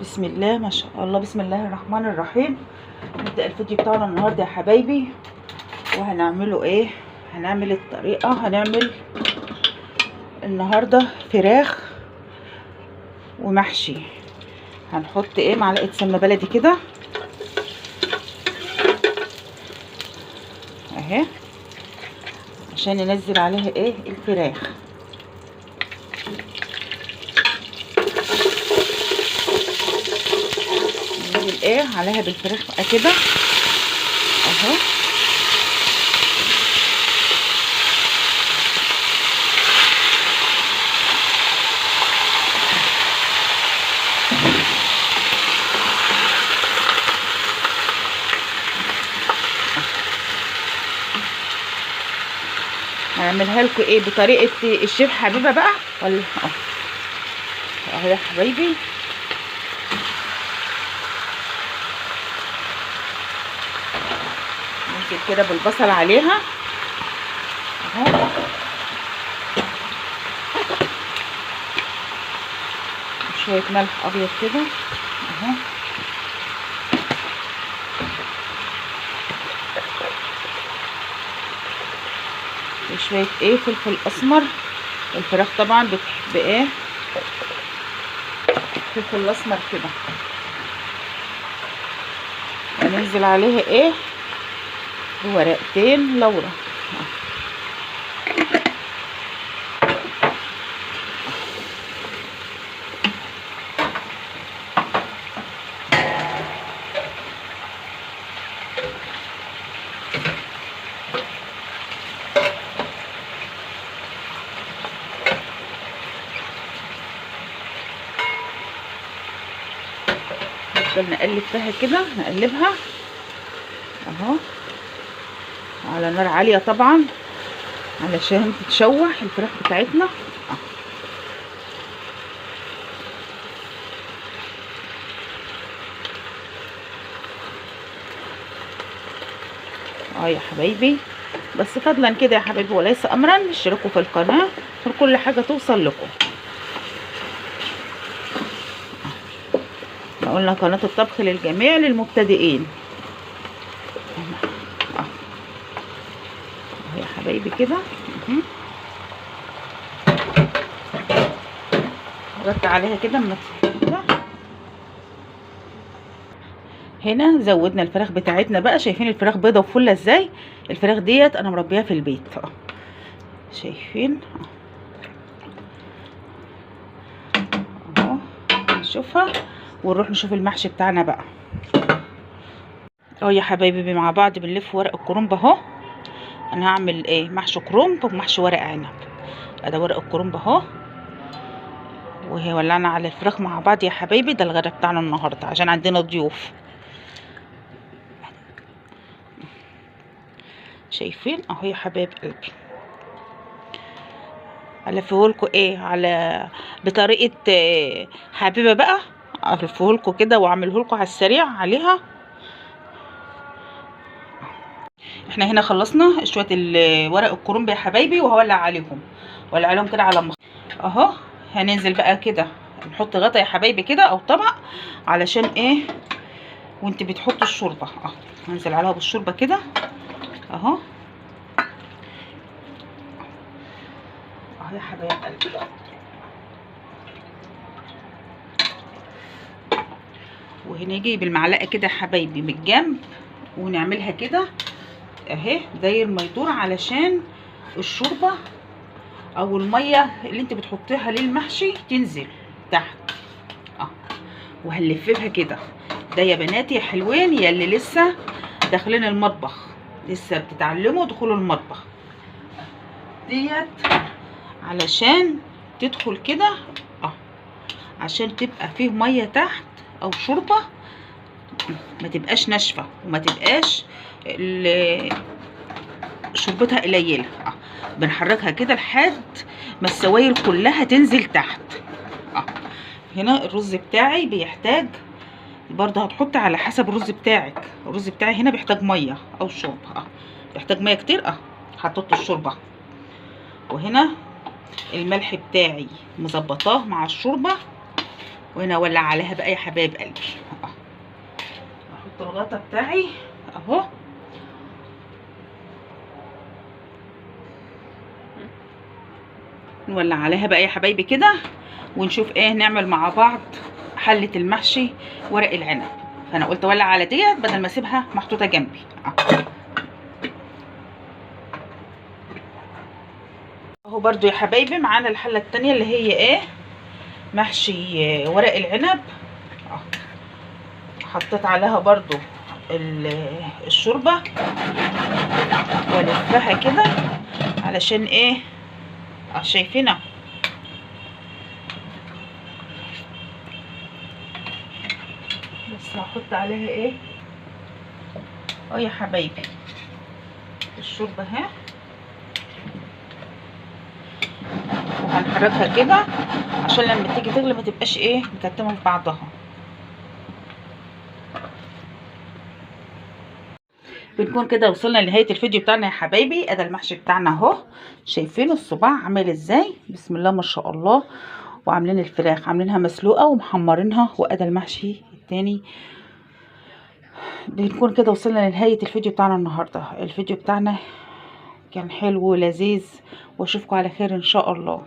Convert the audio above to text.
بسم الله ما شاء الله. بسم الله الرحمن الرحيم. نبدأ الفيديو بتاعنا النهارده يا حبايبي، وهنعمله ايه؟ هنعمل الطريقة. هنعمل النهارده فراخ ومحشي. هنحط ايه؟ معلقة سمنة بلدي كده اهي، عشان ننزل عليها ايه؟ الفراخ. ننزل ايه عليها بالفراخ بقى كده اهو. هعملها لكم ايه بطريقه الشيف حبيبه بقى ولا اهو يا حبايبي. ننزل كده بالبصل عليها اهو، شويه ملح ابيض كده اهو، وشويه ايه فلفل اسمر. الفراخ طبعا بتحب ايه؟ الفلفل الاسمر كده. هننزل عليها ايه؟ بورقتين لورا. نفضل نقلب فيها كده، نقلبها اهو على نار عالية طبعا علشان تتشوح الفراخ بتاعتنا يا حبايبي. بس فضلا كده يا حبايبي وليس امرا، اشتركوا في القناة عشان كل حاجة توصل لكم. قلنا قناة الطبخ للجميع للمبتدئين اهو يا حبايبي كده. غطي عليها كده من كده. هنا زودنا الفراخ بتاعتنا بقى. شايفين الفراخ بيضه وفله ازاي؟ الفراخ ديت انا مربيها في البيت شايفين اهو. نشوفها ونروح نشوف المحشي بتاعنا بقى اهو يا حبايبي. مع بعض بنلف ورق الكرنب اهو. انا هعمل ايه؟ محشي كرنب ومحشي ورق عنب. ادي ورق الكرنب اهو، وهي ولعنا على الفراخ مع بعض يا حبايبي. ده الغدا بتاعنا النهارده عشان عندنا ضيوف. شايفين اهو يا حبايب قلبي. الفهولكوا ايه على بطريقه حبيبه بقى. الفهولكوا كده واعملهولكوا على السريع عليها. احنا هنا خلصنا شويه ورق الكرنب يا حبايبي، وهولع عليهم. ولع عليهم كده على اهو. هننزل بقى كده نحط غطا يا حبايبي كده او طبق علشان ايه وانت بتحطوا الشوربه اهو. هنزل عليها بالشوربه كده اهو اهو يا حبايب قلبي. وهنيجي بالمعلقه كده يا حبايبي من الجنب ونعملها كده اهي داير ما يدور، علشان الشوربه او الميه اللي انت بتحطيها للمحشي تنزل تحت وهنلففها كده. ده يا بناتي يا حلوين يا اللي لسه داخلين المطبخ، لسه بتتعلموا دخول المطبخ ديت، علشان تدخل كده عشان تبقى فيه ميه تحت او شوربه، ما تبقاش ناشفه وما تبقاش شوربتها قليله. بنحركها كده لحد ما السوائل كلها تنزل تحت. هنا الرز بتاعي بيحتاج برضه، هتحطي على حسب الرز بتاعك. الرز بتاعي هنا بيحتاج ميه او شوربه بيحتاج ميه كتير حطيت الشوربه. وهنا الملح بتاعي مظبطاه مع الشوربه وهنا اولع عليها بقى يا حبايب قلبي. احط الغطا بتاعي اهو. نولع عليها بقى يا حبايبي كده، ونشوف ايه نعمل مع بعض حلة المحشي ورق العنب. فانا قلت اولع على ديت بدل ما اسيبها محطوطه جنبي. اهو برضو يا حبايبي معانا الحله التانية اللي هي ايه، محشي ورق العنب. حطيت عليها برضو الشوربه والفها كده علشان ايه، شايفينها. بس هحط عليها ايه يا حبايبي الشوربه اهي، وهنحركها كده عشان لما تيجي تغلي ما تبقاش ايه مكتمه في بعضها. بنكون كده وصلنا لنهايه الفيديو بتاعنا يا حبايبي. ادي المحشي بتاعنا اهو، شايفين الصباع عامل ازاي، بسم الله ما شاء الله. وعاملين الفراخ عاملينها مسلوقه ومحمرينها، وادي المحشي التاني. بنكون كده وصلنا لنهايه الفيديو بتاعنا النهارده. الفيديو بتاعنا كان حلو ولذيذ، واشوفكم على خير ان شاء الله.